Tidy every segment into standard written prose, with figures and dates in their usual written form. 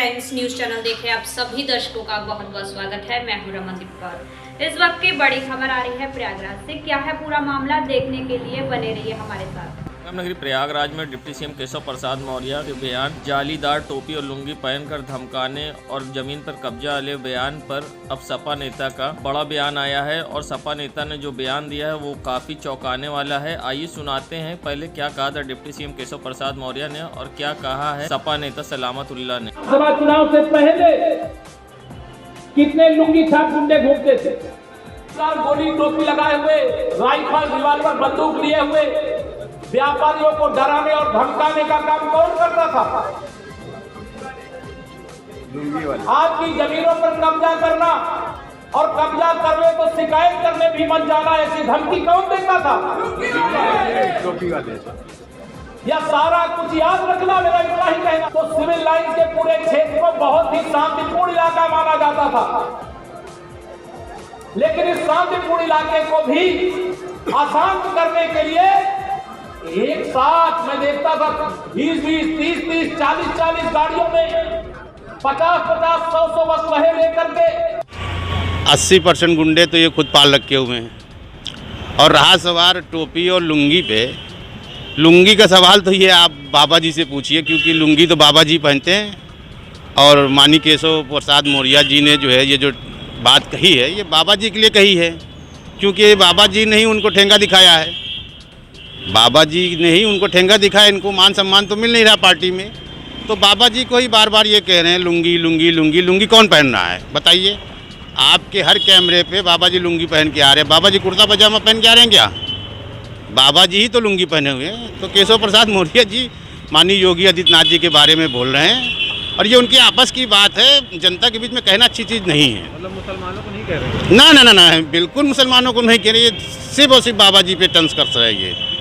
Times news channel देख रहे आप सभी दर्शकों का बहुत बहुत स्वागत है। मैं हूं रमनदीप कौर। इस वक्त की बड़ी खबर आ रही है प्रयागराज से। क्या है पूरा मामला, देखने के लिए बने रहिए हमारे साथ। संगम प्रयागराज में डिप्टी सीएम केशव प्रसाद मौर्य के बयान, जालीदार टोपी और लुंगी पहनकर धमकाने और जमीन पर कब्जा वाले बयान पर अब सपा नेता का बड़ा बयान आया है और सपा नेता ने जो बयान दिया है वो काफी चौंकाने वाला है। आइए सुनाते हैं पहले क्या कहा था डिप्टी सीएम केशव प्रसाद मौर्य ने और क्या कहा है सपा नेता सलामतुल्लाह ने। लोकसभा चुनाव से पहले कितने लुंगी छाप गुंडे घूमते थे, गोली टोपी लगाए हुए, राइफल रिवाल्वर बंदूक लिए हुए, व्यापारियों को डराने और धमकाने का काम कौन करता था? आपकी जमीनों पर कब्जा करना और कब्जा करने तो शिकायत करने भी मन जाना, ऐसी धमकी कौन देता था? यह सारा कुछ याद रखना मेरा इतना ही कहना। तो सिविल लाइन के पूरे क्षेत्र को बहुत ही शांतिपूर्ण इलाका माना जाता था, लेकिन इस शांतिपूर्ण इलाके को भी अशांत करने के लिए एक साथ मैं देखता था 20-20, 30-30, 40-40 गाड़ियों में 50-50, 100-100 वस्लहे लेकर के 80% गुंडे तो ये खुद पाल रखे हुए हैं। और रहा सवाल टोपी और लुंगी पे, लुंगी का सवाल तो ये आप बाबा जी से पूछिए, क्योंकि लुंगी तो बाबा जी पहनते हैं और माननीय केशव प्रसाद मौर्य जी ने जो है ये जो बात कही है ये बाबा जी के लिए कही है, क्योंकि बाबा जी ने ही उनको ठेंगा दिखाया है। बाबा जी ने ही उनको ठेंगा दिखाया, इनको मान सम्मान तो मिल नहीं रहा पार्टी में, तो बाबा जी को ही बार बार ये कह रहे हैं लुंगी लुंगी लुंगी लुंगी। कौन पहन रहा है बताइए? आपके हर कैमरे पे बाबा जी लुंगी पहन के आ रहे हैं। बाबा जी कुर्ता पजामा पहन के आ रहे हैं क्या? बाबा जी ही तो लुंगी पहने हुए हैं। तो केशव प्रसाद मौर्य जी माननीय योगी आदित्यनाथ जी के बारे में बोल रहे हैं और ये उनकी आपस की बात है, जनता के बीच में कहना अच्छी चीज़ नहीं है। मतलब मुसलमानों को नहीं कह रहे? ना ना ना ना, बिल्कुल मुसलमानों को नहीं कह रहे, सिर्फ और सिर्फ बाबा जी पे टंस कर रहे हैं ये।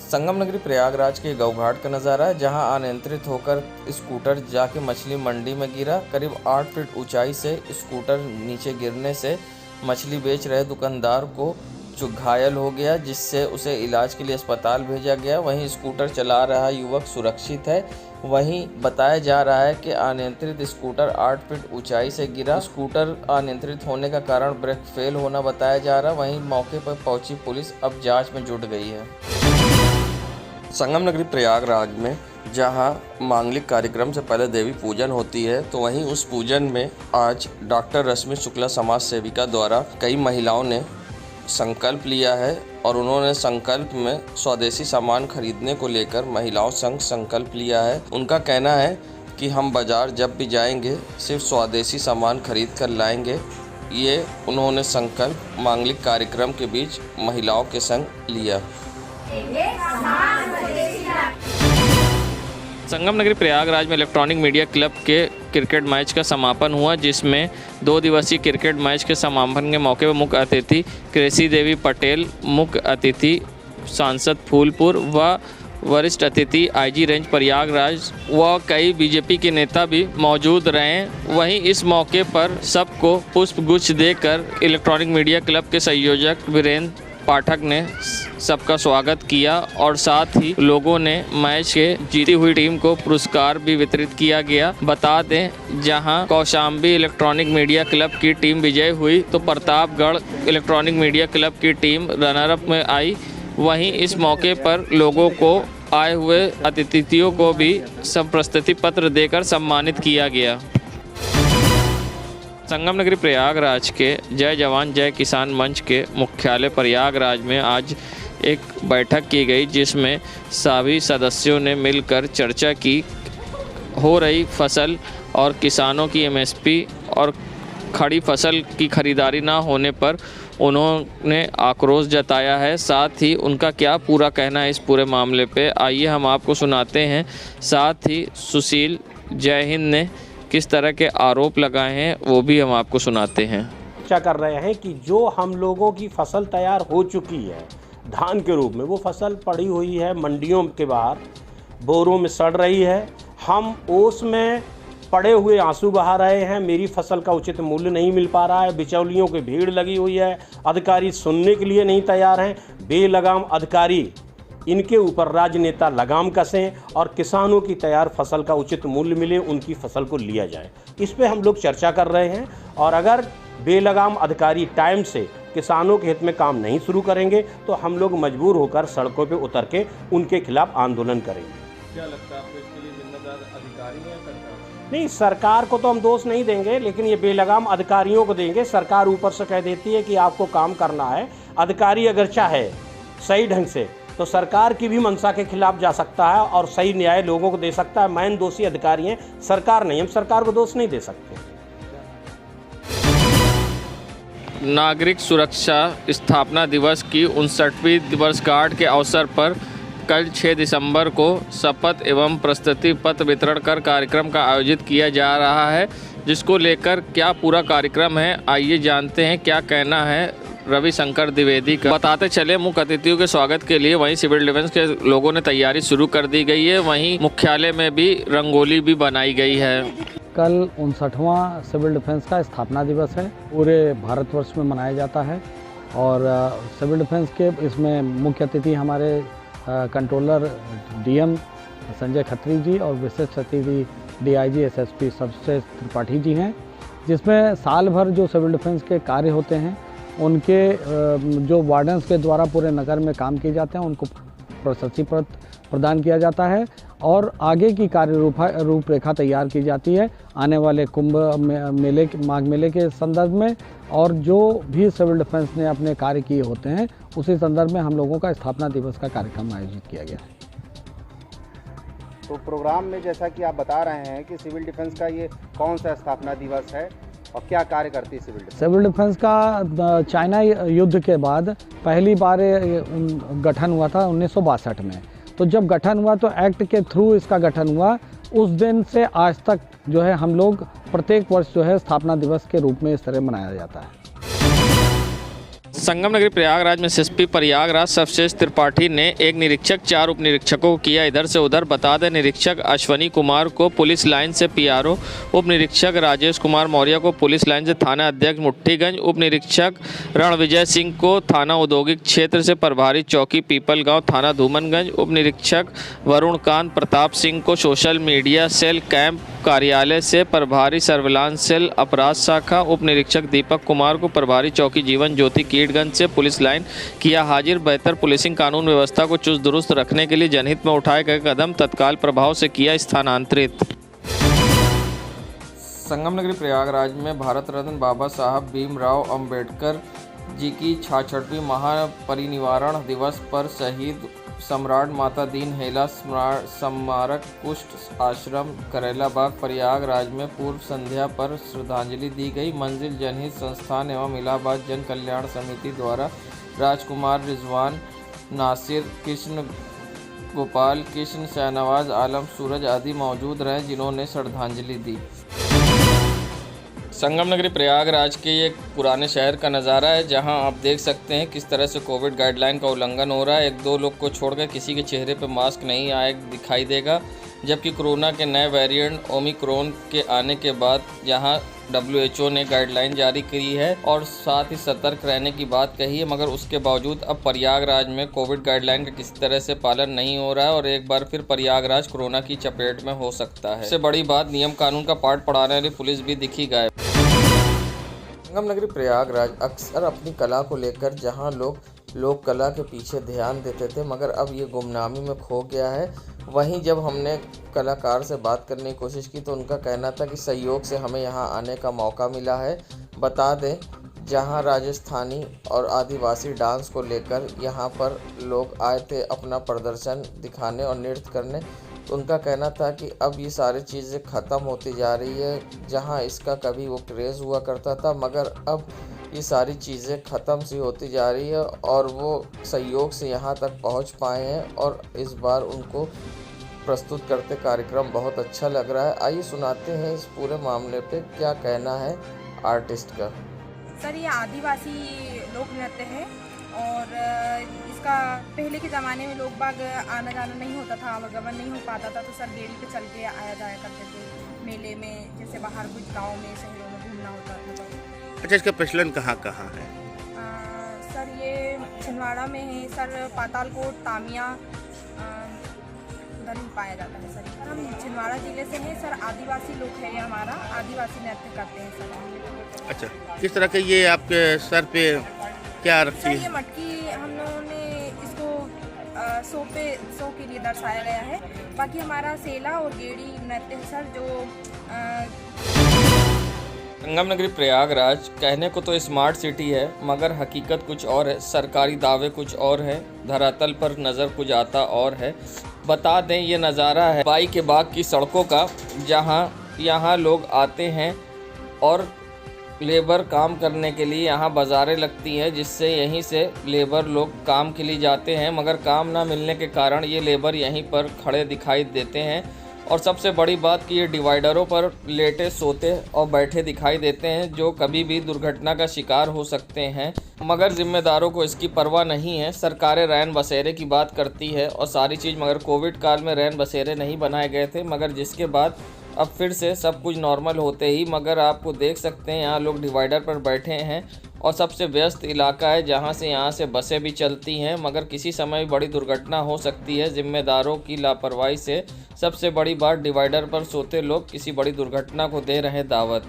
संगम नगरी प्रयागराज के गौघाट का नज़ारा है, जहां अनियंत्रित होकर स्कूटर जाके मछली मंडी में गिरा। करीब 8 फीट ऊंचाई से स्कूटर नीचे गिरने से मछली बेच रहे दुकानदार को जो घायल हो गया, जिससे उसे इलाज के लिए अस्पताल भेजा गया। वहीं स्कूटर चला रहा युवक सुरक्षित है। वहीं बताया जा रहा है कि अनियंत्रित स्कूटर 8 फीट ऊंचाई से गिरा। स्कूटर अनियंत्रित होने का कारण ब्रेक फेल होना बताया जा रहा है। वहीं मौके पर पहुंची पुलिस अब जांच में जुट गई है। संगम नगरी प्रयागराज में जहां मांगलिक कार्यक्रम से पहले देवी पूजन होती है, तो वहीं उस पूजन में आज डॉक्टर रश्मि शुक्ला समाज सेविका द्वारा कई महिलाओं ने संकल्प लिया है और उन्होंने संकल्प में स्वदेशी सामान खरीदने को लेकर महिलाओं संग संकल्प लिया है। उनका कहना है कि हम बाज़ार जब भी जाएंगे सिर्फ स्वदेशी सामान खरीद कर लाएंगे। ये उन्होंने संकल्प मांगलिक कार्यक्रम के बीच महिलाओं के संग लिया। संगम नगरी प्रयागराज में इलेक्ट्रॉनिक मीडिया क्लब के क्रिकेट मैच का समापन हुआ, जिसमें 2 दिवसीय क्रिकेट मैच के समापन के मौके पर मुख्य अतिथि कृषि देवी पटेल, मुख्य अतिथि सांसद फूलपुर व वरिष्ठ अतिथि आईजी रेंज प्रयागराज व कई बीजेपी के नेता भी मौजूद रहे। वहीं इस मौके पर सबको पुष्प गुच्छ देकर इलेक्ट्रॉनिक मीडिया क्लब के संयोजक वीरेंद्र पाठक ने सबका स्वागत किया और साथ ही लोगों ने मैच के जीती हुई टीम को पुरस्कार भी वितरित किया गया। बता दें, जहां कौशाम्बी इलेक्ट्रॉनिक मीडिया क्लब की टीम विजय हुई तो प्रतापगढ़ इलेक्ट्रॉनिक मीडिया क्लब की टीम रनर अप में आई। वहीं इस मौके पर लोगों को आए हुए अतिथियों को भी प्रस्तुति पत्र देकर सम्मानित किया गया। संगम नगरी प्रयागराज के जय जवान जय किसान मंच के मुख्यालय प्रयागराज में आज एक बैठक की गई, जिसमें सभी सदस्यों ने मिलकर चर्चा की हो रही फसल और किसानों की एमएसपी और खड़ी फसल की खरीदारी ना होने पर उन्होंने आक्रोश जताया है। साथ ही उनका क्या पूरा कहना है इस पूरे मामले पे, आइए हम आपको सुनाते हैं। साथ ही सुशील जय हिंद ने किस तरह के आरोप लगाए हैं वो भी हम आपको सुनाते हैं। चर्चा कर रहे हैं कि जो हम लोगों की फसल तैयार हो चुकी है धान के रूप में, वो फसल पड़ी हुई है मंडियों के बाहर, बोरों में सड़ रही है। हम ओस में पड़े हुए आंसू बहा रहे हैं। मेरी फसल का उचित मूल्य नहीं मिल पा रहा है। बिचौलियों की भीड़ लगी हुई है। अधिकारी सुनने के लिए नहीं तैयार हैं। बेलगाम अधिकारी इनके ऊपर राजनेता लगाम कसें और किसानों की तैयार फसल का उचित मूल्य मिले, उनकी फसल को लिया जाए। इस पे हम लोग चर्चा कर रहे हैं और अगर बेलगाम अधिकारी टाइम से किसानों के हित में काम नहीं शुरू करेंगे तो हम लोग मजबूर होकर सड़कों पे उतर के उनके खिलाफ आंदोलन करेंगे। क्या लगता है आपको इसके लिए जिम्मेदार अधिकारी हैं सरकार? नहीं, सरकार को तो हम दोष नहीं देंगे, लेकिन ये बेलगाम अधिकारियों को देंगे। सरकार ऊपर से कह देती है कि आपको काम करना है, अधिकारी अगर चाहे सही ढंग से तो सरकार की भी मंशा के खिलाफ जा सकता है और सही न्याय लोगों को दे सकता है। मेन दोषी अधिकारी हैं, सरकार नहीं। हम सरकार को दोष नहीं दे सकते। नागरिक सुरक्षा स्थापना दिवस की 59वीं वर्षगांठ के अवसर पर कल 6 दिसंबर को शपथ एवं प्रस्तुति पत्र वितरण कर कार्यक्रम का आयोजित किया जा रहा है, जिसको लेकर क्या पूरा कार्यक्रम है, आइए जानते हैं क्या कहना है रविशंकर द्विवेदी का। बताते चले, मुख्य अतिथियों के स्वागत के लिए वहीं सिविल डिफेंस के लोगों ने तैयारी शुरू कर दी गई है, वहीं मुख्यालय में भी रंगोली भी बनाई गई है। कल 59वां सिविल डिफेंस का स्थापना दिवस है, पूरे भारतवर्ष में मनाया जाता है और सिविल डिफेंस के इसमें मुख्य अतिथि हमारे कंट्रोलर डीएम संजय खत्री जी और विशेष अतिथि डीआईजी एसएसपी सर्वश्रेष्ठ त्रिपाठी जी हैं, जिसमें साल भर जो सिविल डिफेंस के कार्य होते हैं उनके जो वार्डन्स के द्वारा पूरे नगर में काम किए जाते हैं उनको प्रशस्ति पत्र प्रदान किया जाता है और आगे की कार्य रूपरेखा तैयार की जाती है आने वाले कुंभ मेले, माघ मेले के संदर्भ में, और जो भी सिविल डिफेंस ने अपने कार्य किए होते हैं उसी संदर्भ में हम लोगों का स्थापना दिवस का कार्यक्रम आयोजित किया गया है। तो प्रोग्राम में जैसा कि आप बता रहे हैं कि सिविल डिफेंस का ये कौन सा स्थापना दिवस है और क्या कार्य करती है सिविल डिफेंस? सिविल डिफेंस का चाइना युद्ध के बाद पहली बार गठन हुआ था 1962 में। तो जब गठन हुआ तो एक्ट के थ्रू इसका गठन हुआ। उस दिन से आज तक जो है हम लोग प्रत्येक वर्ष जो है स्थापना दिवस के रूप में इस तरह मनाया जाता है। संगम नगरी प्रयागराज में एसएसपी प्रयागराज सर्वश्रेष्ठ त्रिपाठी ने एक निरीक्षक 4 उप निरीक्षकों को किया इधर से उधर। बता दें, निरीक्षक अश्वनी कुमार को पुलिस लाइन से पीआरओ, उप निरीक्षक राजेश कुमार मौर्य को पुलिस लाइन से थाना अध्यक्ष मुट्ठीगंज, उप निरीक्षक रणविजय सिंह को थाना औद्योगिक क्षेत्र से प्रभारी चौकी पीपलगांव थाना धूमनगंज, उप निरीक्षक वरुणकांत प्रताप सिंह को सोशल मीडिया सेल कैंप कार्यालय से प्रभारी सर्विलांस सेल अपराध शाखा, उप निरीक्षक दीपक कुमार को प्रभारी चौकी जीवन ज्योति कीटगंज से पुलिस लाइन किया हाजिर। बेहतर पुलिसिंग कानून व्यवस्था को चुस्त दुरुस्त रखने के लिए जनहित में उठाए गए कदम तत्काल प्रभाव से किया स्थानांतरित। संगम नगरी प्रयागराज में भारत रत्न बाबा साहब भीमराव अंबेडकर जी की 66वीं महापरिनिर्वाण दिवस पर शहीद सम्राट माता दीन हेला स्मारक कुष्ठ आश्रम करेला बाग प्रयागराज में पूर्व संध्या पर श्रद्धांजलि दी गई। मंजिल जनहित संस्थान एवं इलाहाबाद जन कल्याण समिति द्वारा राजकुमार रिजवान, नासिर, कृष्ण गोपाल, कृष्ण, शाहनवाज आलम, सूरज आदि मौजूद रहे जिन्होंने श्रद्धांजलि दी। संगम नगरी प्रयागराज के एक पुराने शहर का नज़ारा है, जहां आप देख सकते हैं किस तरह से कोविड गाइडलाइन का उल्लंघन हो रहा है। 1-2 लोग को छोड़कर किसी के चेहरे पर मास्क नहीं आए दिखाई देगा, जबकि कोरोना के नए वेरिएंट ओमिक्रॉन के आने के बाद यहां WHO ने गाइडलाइन जारी की है और साथ ही सतर्क रहने की बात कही है, मगर उसके बावजूद अब प्रयागराज में कोविड गाइडलाइन का किसी तरह से पालन नहीं हो रहा है और एक बार फिर प्रयागराज कोरोना की चपेट में हो सकता है। इससे बड़ी बात, नियम कानून का पाठ पढ़ाने वाली पुलिस भी दिखी गायब। संगम नगरी प्रयागराज अक्सर अपनी कला को लेकर जहां लोग कला के पीछे ध्यान देते थे, मगर अब ये गुमनामी में खो गया है। वहीं जब हमने कलाकार से बात करने की कोशिश की तो उनका कहना था कि सहयोग से हमें यहां आने का मौका मिला है। बता दें, जहां राजस्थानी और आदिवासी डांस को लेकर यहां पर लोग आए थे अपना प्रदर्शन दिखाने और नृत्य करने, तो उनका कहना था कि अब ये सारी चीज़ें ख़त्म होती जा रही है। जहां इसका कभी वो क्रेज़ हुआ करता था, मगर अब ये सारी चीज़ें ख़त्म सी होती जा रही है और वो सहयोग से यहाँ तक पहुँच पाए हैं और इस बार उनको प्रस्तुत करते कार्यक्रम बहुत अच्छा लग रहा है। आइए सुनाते हैं इस पूरे मामले पे क्या कहना है आर्टिस्ट का। सर, ये आदिवासी लोक नृत्य है और इसका पहले के ज़माने में लोग बाग आना जाना नहीं होता था, आवागमन नहीं हो पाता था, तो सर बेड़ी पे चल के आया जाया करते थे मेले में, जैसे बाहर कुछ गाँव में शहरों में घूमना होता था। अच्छा, इसका प्रचलन कहाँ कहाँ है? सर ये छिंदवाड़ा में है सर, पातालकोट, तामिया, नहीं पाया जाता है सर। हम छिंदवाड़ा जिले से हैं सर, आदिवासी लोग है ये हमारा, आदिवासी नृत्य करते हैं सर। अच्छा, किस तरह के ये आपके सर पे क्या रखी सर है? ये मटकी हम लोगों ने इसको शो के लिए दर्शाया गया है। बाकी हमारा सेला और गेड़ी नृत्य है सर, जो संगम नगरी प्रयागराज कहने को तो स्मार्ट सिटी है, मगर हकीकत कुछ और है। सरकारी दावे कुछ और है, धरातल पर नज़र कुछ आता और है। बता दें ये नज़ारा है बाई के बाग की सड़कों का, जहां यहाँ लोग आते हैं और लेबर काम करने के लिए यहाँ बाज़ारें लगती हैं, जिससे यहीं से लेबर लोग काम के लिए जाते हैं, मगर काम ना मिलने के कारण ये लेबर यहीं पर खड़े दिखाई देते हैं। और सबसे बड़ी बात कि ये डिवाइडरों पर लेटे सोते और बैठे दिखाई देते हैं, जो कभी भी दुर्घटना का शिकार हो सकते हैं, मगर ज़िम्मेदारों को इसकी परवाह नहीं है। सरकारें रैन बसेरे की बात करती है और सारी चीज़, मगर कोविड काल में रैन बसेरे नहीं बनाए गए थे, मगर जिसके बाद अब फिर से सब कुछ नॉर्मल होते ही, मगर आपको देख सकते हैं यहाँ लोग डिवाइडर पर बैठे हैं और सबसे व्यस्त इलाका है, जहाँ से यहाँ से बसें भी चलती हैं, मगर किसी समय भी बड़ी दुर्घटना हो सकती है ज़िम्मेदारों की लापरवाही से। सबसे बड़ी बात, डिवाइडर पर सोते लोग किसी बड़ी दुर्घटना को दे रहे दावत।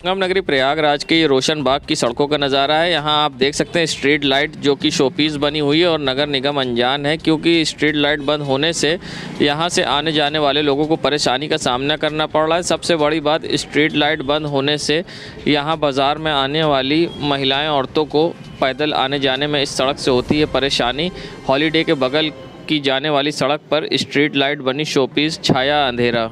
संगम नगरी प्रयागराज के ये रोशन बाग की सड़कों का नज़ारा है। यहाँ आप देख सकते हैं स्ट्रीट लाइट जो कि शोपीस बनी हुई है और नगर निगम अनजान है, क्योंकि स्ट्रीट लाइट बंद होने से यहाँ से आने जाने वाले लोगों को परेशानी का सामना करना पड़ रहा है। सबसे बड़ी बात, स्ट्रीट लाइट बंद होने से यहाँ बाज़ार में आने वाली महिलाएं औरतों को पैदल आने जाने में इस सड़क से होती है परेशानी। हॉलीडे के बगल की जाने वाली सड़क पर स्ट्रीट लाइट बनी शोपीस, छाया अंधेरा।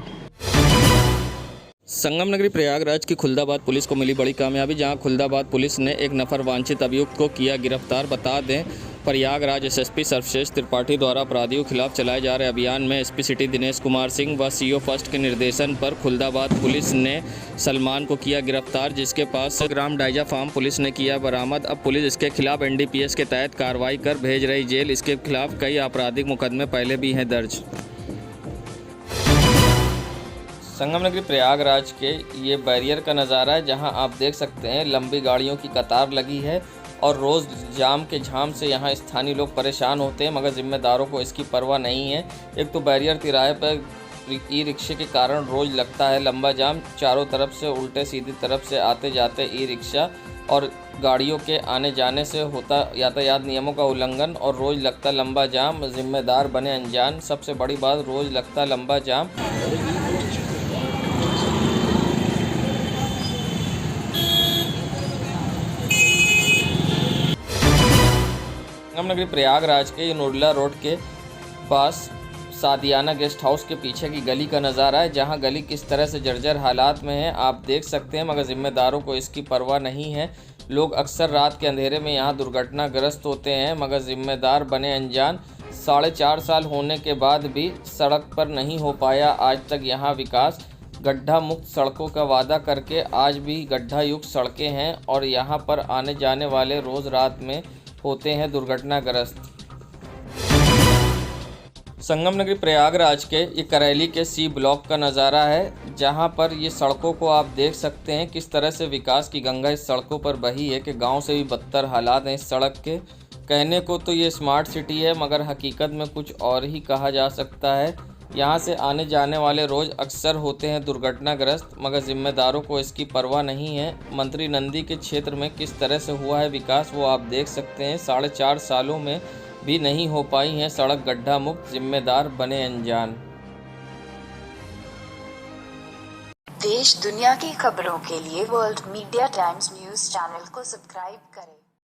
संगम नगरी प्रयागराज की खुलदाबाद पुलिस को मिली बड़ी कामयाबी, जहां खुलदाबाद पुलिस ने एक नफर वांछित अभियुक्त को किया गिरफ्तार। बता दें, प्रयागराज एसएसपी सर्वश्रेष्ठ त्रिपाठी द्वारा अपराधियों के खिलाफ चलाए जा रहे अभियान में एसपी सिटी दिनेश कुमार सिंह व सीओ फर्स्ट के निर्देशन पर खुलदाबाद पुलिस ने सलमान को किया गिरफ्तार, जिसके पास 100 ग्राम डाइजा फार्म पुलिस ने किया बरामद। अब पुलिस इसके खिलाफ एनडीपीएस के तहत कार्रवाई कर भेज रही जेल। इसके खिलाफ कई आपराधिक मुकदमे पहले भी हैं दर्ज। संगम नगरी प्रयागराज के ये बैरियर का नज़ारा है, जहां आप देख सकते हैं लंबी गाड़ियों की कतार लगी है और रोज़ जाम के झाम से यहां स्थानीय लोग परेशान होते हैं, मगर ज़िम्मेदारों को इसकी परवाह नहीं है। एक तो बैरियर तिराहे पर ई रिक्शे के कारण रोज़ लगता है लंबा जाम, चारों तरफ से उल्टे सीधी तरफ से आते जाते ई रिक्शा और गाड़ियों के आने जाने से होता यातायात नियमों का उल्लंघन और रोज़ लगता लंबा जाम। ज़िम्मेदार बने अनजान। सबसे बड़ी बात, रोज़ लगता लंबा जाम। संगम नगरी प्रयागराज के नोडला रोड के पास सादियाना गेस्ट हाउस के पीछे की गली का नज़ारा है, जहां गली किस तरह से जर्जर हालात में है आप देख सकते हैं, मगर ज़िम्मेदारों को इसकी परवाह नहीं है। लोग अक्सर रात के अंधेरे में यहां दुर्घटनाग्रस्त होते हैं, मगर ज़िम्मेदार बने अनजान। 4.5 साल होने के बाद भी सड़क पर नहीं हो पाया आज तक यहाँ विकास। गड्ढा मुक्त सड़कों का वादा करके आज भी गड्ढा युक्त सड़कें हैं और यहाँ पर आने जाने वाले रोज़ रात में होते हैं दुर्घटनाग्रस्त। संगम नगरी प्रयागराज के ये करैली के सी ब्लॉक का नज़ारा है, जहां पर ये सड़कों को आप देख सकते हैं किस तरह से विकास की गंगा इस सड़कों पर बही है कि गांव से भी बदतर हालात हैं इस सड़क के। कहने को तो ये स्मार्ट सिटी है, मगर हकीकत में कुछ और ही कहा जा सकता है। यहाँ से आने जाने वाले रोज़ अक्सर होते हैं दुर्घटनाग्रस्त, मगर ज़िम्मेदारों को इसकी परवाह नहीं है। मंत्री नंदी के क्षेत्र में किस तरह से हुआ है विकास वो आप देख सकते हैं। 4.5 सालों में भी नहीं हो पाई हैं सड़क गड्ढा मुक्त। ज़िम्मेदार बने अनजान। देश दुनिया की खबरों के लिए world media times news channel को सब्सक्राइब करें।